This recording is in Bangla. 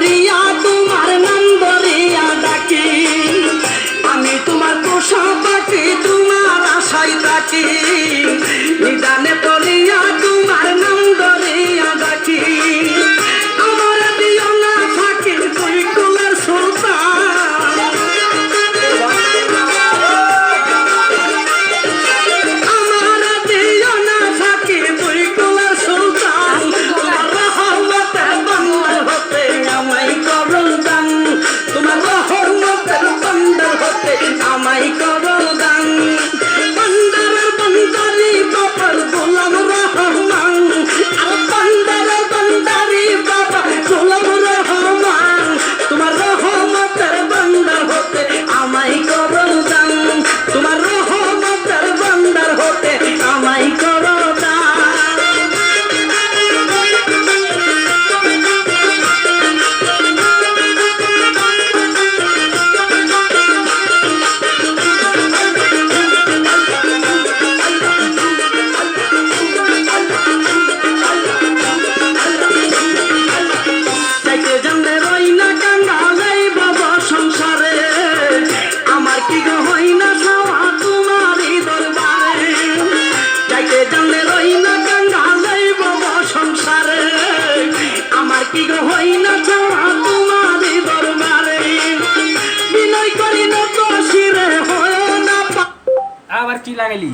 করিয়া তোমার নাম ধরিয়া ডাকি আমি তোমার পোষা পাখি তোমার আশায় থাকি নিদানে করিয়া তোমার নাম ধরিয়া ডাকি আমার দিও না ফাঁকি তুই কুলের সুলতান আমার দিও না ফাঁকি তুই কুলের সুলতান তোমার রহমতের বন্দর হতে আমায় করো দান তোমার রহমতের বন্দর হতে আমায় করো দান বন্দরের বন্দারি বাবার গোলাম রহমান আর বন্দরের বন্দারি বাবা গোলাম রহমান তোমার রহমতের বন্দর হতে আমায় করো দান তোমার রহমতের বন্দর হতে আমায় করো দান চাইতে জানলে রই না কাঙ্গালাই বাবা সংসারে আমার কি গো হই না খাওয়া তোমারই দরবারে চাইতে জানলে রই না কাঙ্গালাই বাবা সংসারে আমার কি গো হই না খাওয়া তোমারই দরবারে বিনয় করি না তো শিরে হয় না আবার কি লাগাইলি?